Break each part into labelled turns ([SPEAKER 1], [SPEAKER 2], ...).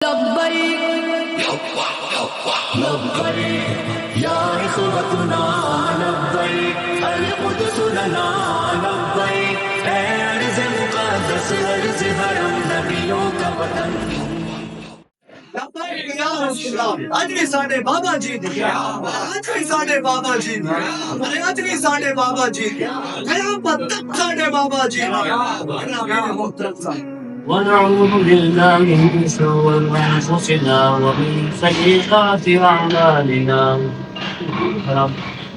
[SPEAKER 1] لبيك لبيك يا إخوتنا لبيك القدس لنا لبيك أرض مقدس أرض حرم نبیوں کا وطن
[SPEAKER 2] اجلی ساڈے بابا جی دی اجلی ساڈے بابا جی دی اجلی ساڈے بابا جی دی قیامت تک ساڈے بابا جی دی
[SPEAKER 3] ونعوذ بالله من شرور أنفسنا ومن سيئات أعمالنا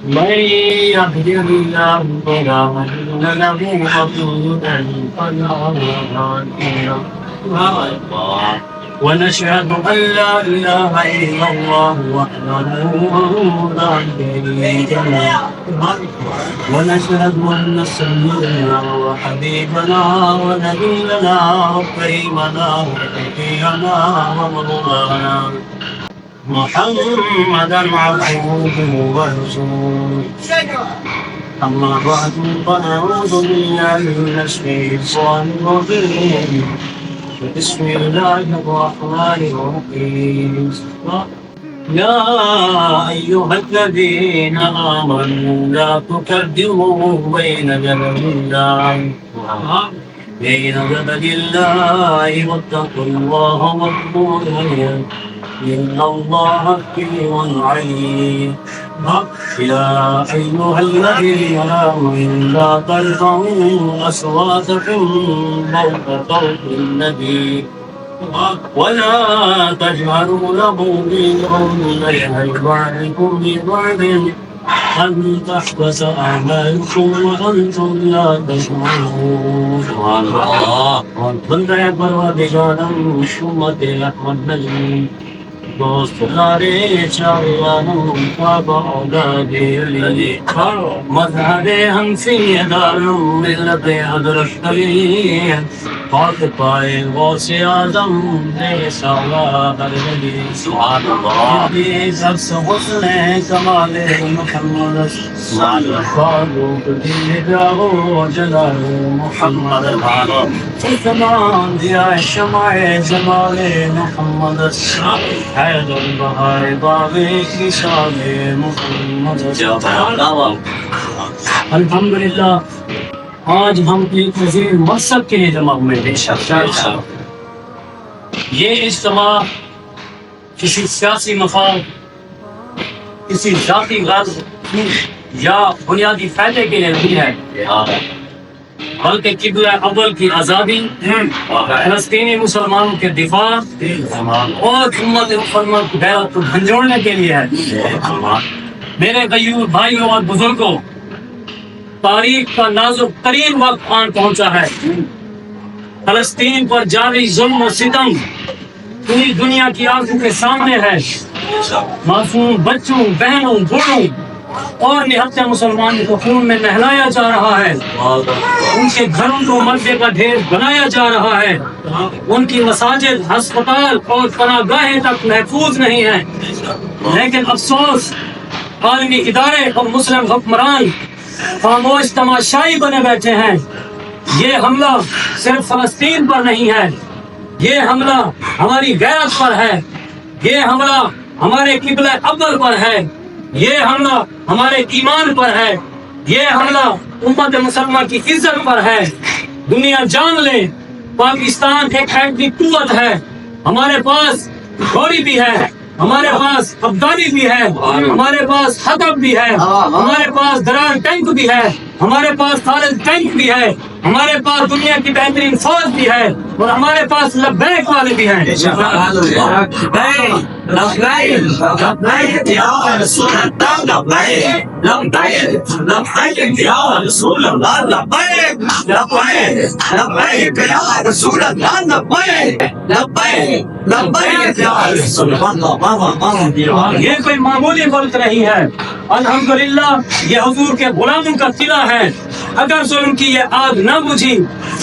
[SPEAKER 3] من يهده الله فلا مضل له ومن يضلل فلا هادي له ونشهد أن لا إله إلا الله وحده لا شريك له ونشهد أن سيدنا وحبيبنا ونبينا وكريمنا وشفيعنا ومولانا محمدا عبده ورسوله أما بعد فنعوذ بالله من الشيطان الرجيم بسم الله الرحمن الرحيم يا أيها الذين آمنوا لا تقدموا بين يدي الله واتقوا الله واذكروا إن الله حكيم عليم يا أيها الذين آمنوا لا ترفعوا أصواتكم فوق صوت النبي ولا تجهروا له بالقول كجهر بعضكم ببعض أن تحبط أعمالكم وأنتم لا تشعرون سبحان الله بندہ پروردگارم امت احمد نبی دوست نارے چاوانوں بابا اولاد علی مظہر ہنسی دارم ملت حضرت علی پاک پائے غوث اعظم دے سواد علی سبحان اللہ سب حسن کمال محمد سبحان اللہ دل جاؤ جلال محمد زمان دیا شمع جمال محمد حیدر بہار باغ کی شان محمد الحمدللہ آج ہم ایک عظیم مقصد کے لیے جمع ہوئے بے شک یہ اجتماع کسی سیاسی مفاد کسی ذاتی غرض یا بنیادی فائدے کے لیے نہیں ہے بلکہ قبلہ اول کی آزادی فلسطینی مسلمانوں کے دفاع اور امت مسلمان کی غیرت کو جھنجھوڑنے کے لیے ہے میرے غیور بھائیوں اور بزرگوں تاریخ کا نازک ترین وقت آن پہنچا ہے فلسطین پر جاری ظلم و ستم پوری دنیا کی آنکھوں کے سامنے ہے معصوم بچوں بہنوں بوڑھوں اور نہتے مسلمانوں کو خون میں نہلایا جا رہا ہے ان کے گھروں کو ملبے کا ڈھیر بنایا جا رہا ہے ان کی مساجد ہسپتال اور پناہ گاہیں تک محفوظ نہیں ہیں لیکن افسوس عالمی ادارے اور مسلم حکمران خاموش تماشائی بنے بیٹھے ہیں یہ حملہ صرف فلسطین پر نہیں ہے یہ حملہ ہماری غیرت پر ہے یہ حملہ ہمارے قبلہ اول پر ہے یہ حملہ ہمارے ایمان پر ہے یہ حملہ امت مسلمہ کی عزت پر ہے دنیا جان لے پاکستان ایک ایٹمی قوت ہے ہمارے پاس گولی بھی ہے ہمارے پاس افغانی بھی ہے ہمارے پاس حقب بھی ہے ہمارے پاس درار ٹینک بھی ہے ہمارے پاس خالد ٹینک بھی ہے ہمارے پاس دنیا کی بہترین فوج بھی ہے اور ہمارے پاس لبیک والے بھی ہیں
[SPEAKER 2] لبیک یا رسول اللہ لبیک لبیک یا رسول اللہ لبیک لبیک یا رسول اللہ لبیک لبیک یا رسول اللہ.
[SPEAKER 3] یہ کوئی معمولی ملک نہیں ہے الحمدللہ یہ حضور کے غلاموں کا قلعہ ہے اگر ظلم کی یہ آگ نہ بجھی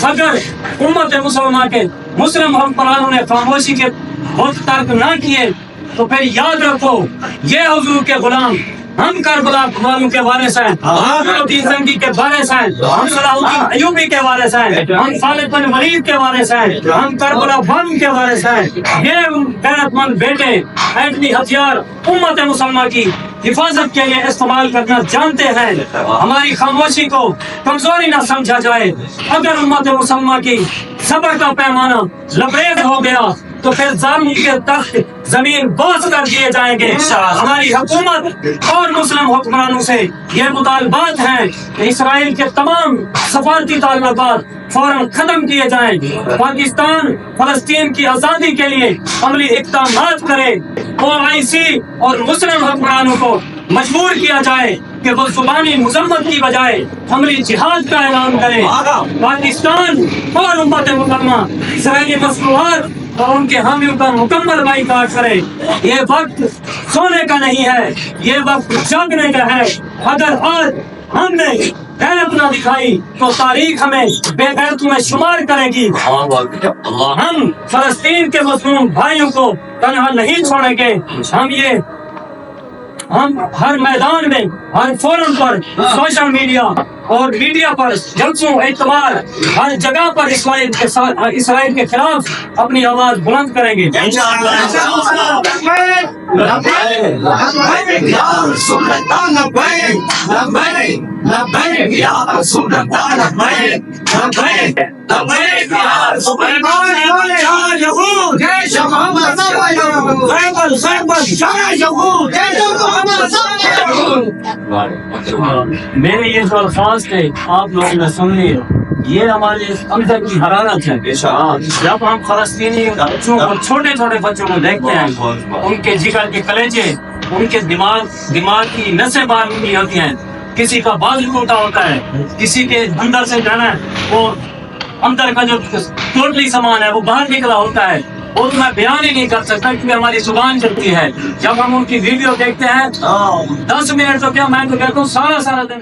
[SPEAKER 3] اگر امت مسلمہ کے مسلم حکمرانوں نے خاموشی کے وقت ترک نہ کیے تو پھر یاد رکھو یہ حضور کے غلام ہم کربلا والوں کے وارث ہیں، ہم الدین زنگی کے وارث ہیں، ہم صلاح الدین ایوبی کے وارث ہیں، ہم خالد بن ولید کے وارث ہیں، ہم کربلا والوں کے وارث ہیں۔ یہ غیرت مند بیٹے ایٹمی ہتھیار امت مسلمہ کی حفاظت کے لیے استعمال کرنا جانتے ہیں۔ ہماری خاموشی کو کمزوری نہ سمجھا جائے۔ اگر امت مسلمہ کی صبر کا پیمانہ لبریز ہو گیا تو پھر ظالم کے تخت زمین بوس کر دیے جائیں گے۔ ہماری حکومت اور مسلم حکمرانوں سے یہ مطالبات ہیں کہ اسرائیل کے تمام سفارتی تعلقات فوراً ختم کیے جائیں، پاکستان فلسطین کی آزادی کے لیے عملی اقدامات کرے، OIC اور مسلم حکمرانوں کو مجبور کیا جائے کہ وہ زبانی مذمت کی بجائے عملی جہاد کا اعلان کرے۔ پاکستان اور امت مسلمہ اسرائیلی مصنوعات اور ان کے حامیوں کا مکمل بائیکاٹ کرے۔ یہ وقت سونے کا نہیں ہے، یہ وقت جاگنے کا ہے۔ اگر آج ہم نے غیرت نہ دکھائی تو تاریخ ہمیں بے غیرتوں میں شمار کرے گی۔ ہم فلسطین کے مظلوم بھائیوں کو تنہا نہیں چھوڑیں گے۔ ہم ہر میدان میں، ہر فورم پر، سوشل میڈیا اور میڈیا پر، جلسوں اعتبار ہر جگہ پر اسرائیل کے خلاف اپنی آواز بلند کریں گے۔ میرے یہ جو الفاظ تھے آپ لوگوں نے سن لیے، یہ ہمارے اندر کی حرارت ہے۔ جب ہم فلسطینی بچوں کو، چھوٹے چھوٹے بچوں کو دیکھتے ہیں، ان کے جگر کے کلیجے، ان کے دماغ کی نسیں باہر نکلی ہوتی ہیں، کسی کا بازو ٹوٹا ہوتا ہے، کسی کے اندر سے جانا وہ اندر کا جو ٹوٹلی سامان ہے وہ باہر نکلا ہوتا ہے، اور میں بیان ہی نہیں کر سکتا کیونکہ ہماری زبان چلتی ہے۔ جب ہم ان کی ویڈیو دیکھتے ہیں 10 منٹ تو کیا، میں تو کہتا ہوں سارا دن